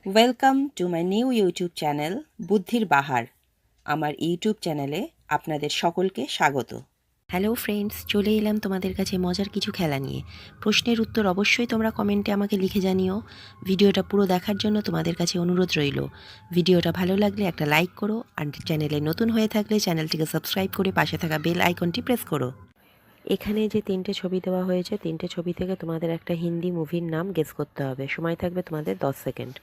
Welcome to my new YouTube channel বুদ্ধির বাহার। আমার YouTube চ্যানেলে আপনাদের সকলকে স্বাগত। হ্যালো ফ্রেন্ডস, চলে এলাম তোমাদের কাছে মজার কিছু খেলা নিয়ে। প্রশ্নের উত্তর অবশ্যই তোমরা কমেন্টে আমাকে লিখে জানিও। ভিডিওটা পুরো দেখার জন্য তোমাদের কাছে অনুরোধ রইল। ভিডিওটা ভালো লাগলে একটা লাইক করো, আর চ্যানেলে নতুন হয়ে থাকলে চ্যানেলটিকে সাবস্ক্রাইব করে পাশে থাকা বেল আইকনটি প্রেস করো। এখানে যে তিনটে ছবি দেওয়া হয়েছে, তিনটে ছবি থেকে তোমাদের একটা হিন্দি মুভির নাম গেস করতে হবে। সময় থাকবে তোমাদের 10 সেকেন্ড।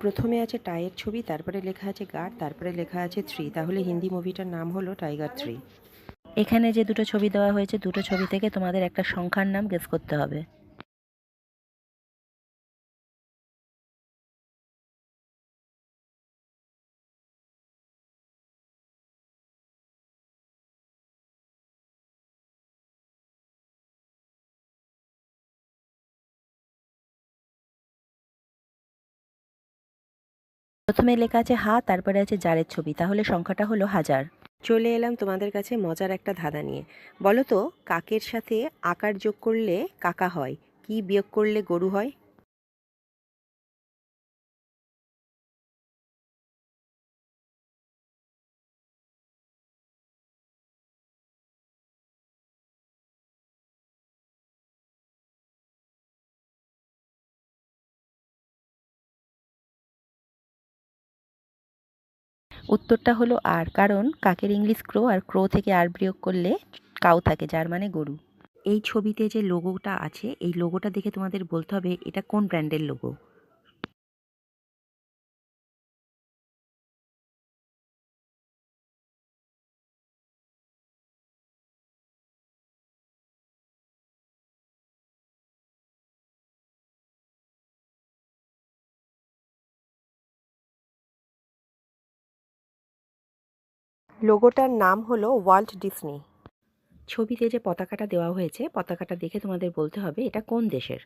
প্রথমে আছে টাইয়ের ছবি, তারপরে লেখা আছে গার্ড, তারপরে লেখা আছে 3। তাহলে হিন্দি মুভিটার নাম হলো টাইগার 3। এখানে যে দুটো ছবি দেওয়া হয়েছে, দুটো ছবি থেকে তোমাদের একটা সংখ্যার নাম গেস করতে হবে। প্রথমে লেখা আছে হা, তারপরে আছে জারের ছবি, তাহলে সংখ্যাটা হলো 1000। চলে এলাম তোমাদের কাছে মজার একটা ধাঁধা নিয়ে। বলো তো, কাকের সাথে আকার যোগ করলে কাকা হয়, কি বিয়োগ করলে গরু হয়? উত্তরটা হলো আর, কারণ কাকের ইংলিশ ক্রো, আর ক্রো থেকে আর বিয়োগ করলে কাউ থাকে, যার মানে গরু। এই ছবিতে যে লোগোটা আছে, এই লোগোটা দেখে তোমাদের বলতে হবে এটা কোন ব্র্যান্ডের লোগো। লোগোটার নাম হলো ওয়াল্ট ডিসনি। ছবিতে যে পতাকাটা দেওয়া হয়েছে, পতাকাটা দেখে তোমাদের বলতে হবে এটা কোন দেশের।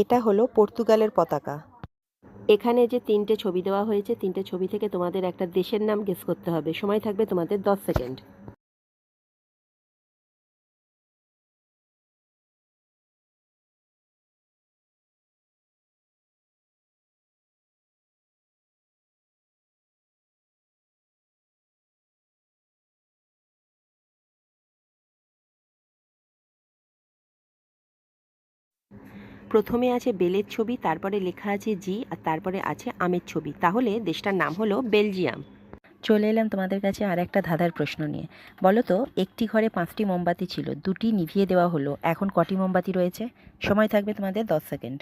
এটা হলো পর্তুগালের পতাকা। এখানে যে তিনটে ছবি দেওয়া হয়েছে, তিনটে ছবি থেকে তোমাদের একটা দেশের নাম গেস করতে হবে। সময় থাকবে তোমাদের 10 সেকেন্ড। প্রথমে আছে বেলের ছবি, তারপরে লেখা আছে জি, আর তারপরে আছে আমের ছবি, তাহলে দেশটার নাম হলো বেলজিয়াম। চলে এলাম তোমাদের কাছে আর একটা ধাঁধার প্রশ্ন নিয়ে। বলো তো, একটি ঘরে 5টি মোমবাতি ছিল, দুটি নিভিয়ে দেওয়া হলো, এখন কটি মোমবাতি রয়েছে? সময় থাকবে তোমাদের 10 সেকেন্ড।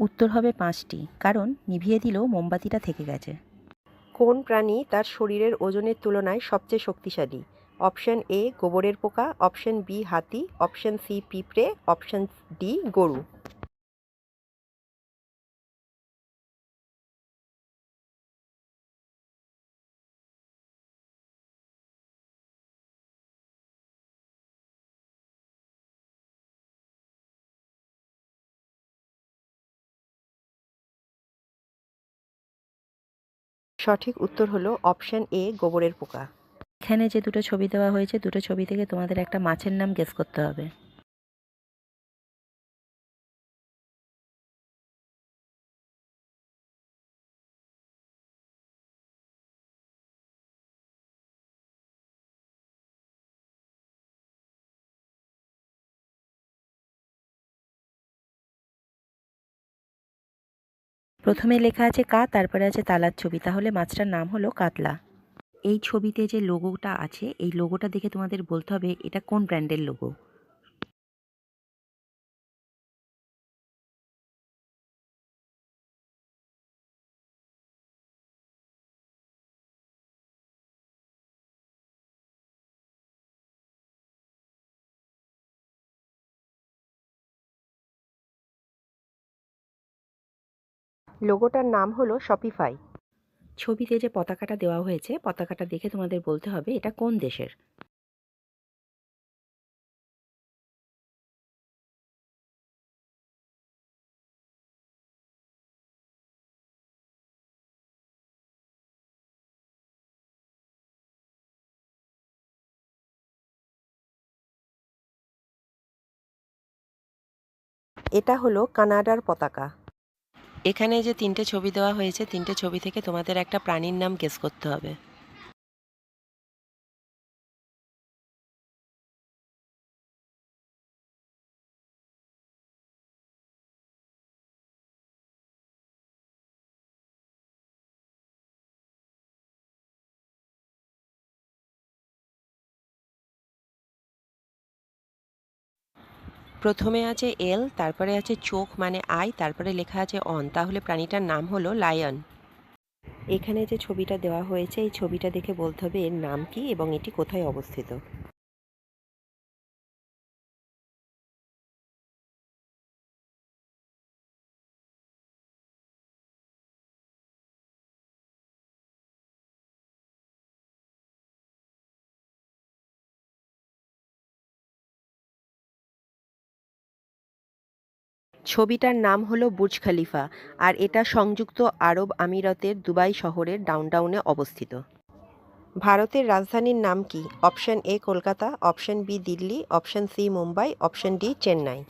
উত্তর হবে 5টি, কারণ নিভিয়ে দিলেও মোমবাতিটা থেকে গেছে। কোন প্রাণী তার শরীরের ওজনের তুলনায় সবচেয়ে শক্তিশালী? অপশন এ গোবরের পোকা, অপশন বি হাতি, অপশন সি পিঁপড়ে, অপশন ডি গরু। সঠিক উত্তর হলো অপশন এ গোবরের পোকা। এখানে যে দুটো ছবি দেওয়া হয়েছে, দুটো ছবি থেকে তোমাদের একটা মাছের নাম গেস করতে হবে। প্রথমে লেখা আছে কা, তারপরে আছে তালার ছবি, তাহলে মাছটার নাম হলো কাতলা। এই ছবিতে যে লোগোটা আছে, এই লোগোটা দেখে তোমাদের বলতে হবে এটা কোন ব্র্যান্ডের লোগো। লোগোটার নাম হলো শপিফাই। ছবিতে যে পতাকাটা দেওয়া হয়েছে, পতাকাটা দেখে তোমাদের বলতে হবে এটা কোন দেশের। এটা হলো কানাডার পতাকা। এখানে যে তিনটে ছবি দেওয়া হয়েছে, তিনটে ছবি থেকে তোমাদের একটা প্রাণীর নাম গেস করতে হবে। প্রথমে আছে এল, তারপরে আছে চোখ মানে আই, তারপরে লেখা আছে অন, তাহলে প্রাণীটার নাম হলো লায়ন। এখানে যে ছবিটা দেওয়া হয়েছে, এই ছবিটা দেখে বলতে হবে এর নাম কি এবং এটি কোথায় অবস্থিত। ছবিটার নাম হলো বুর্জ খলিফা, আর এটা সংযুক্ত আরব আমিরাতের দুবাই শহরের ডাউনটাউনে অবস্থিত। ভারতের রাজধানীর নাম কি? Option A Kolkata, option B Delhi, option C Mumbai, option D Chennai.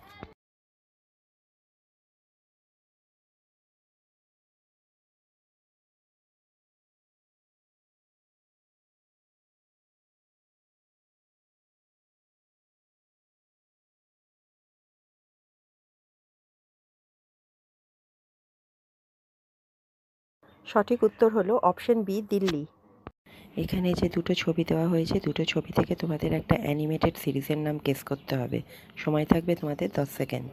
সঠিক উত্তর হলো অপশন বি দিল্লি। এখানে যে দুটো ছবি দেওয়া হয়েছে, দুটো ছবি থেকে তোমাদের একটা অ্যানিমেটেড সিরিজের নাম গেস করতে হবে। সময় থাকবে তোমাদের 10 সেকেন্ড।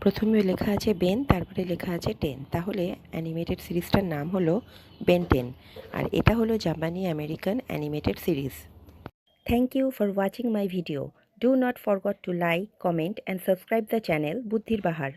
প্রথমে লেখা আছে বেন, তারপরে লেখা আছে টেন, তাহলে অ্যানিমেটেড সিরিজটার নাম হলো বেন 10, আর এটা হলো জাপানি American animated series. Thank you for watching my video. Do not forgot to like, comment and subscribe the channel বুদ্ধির বাহার।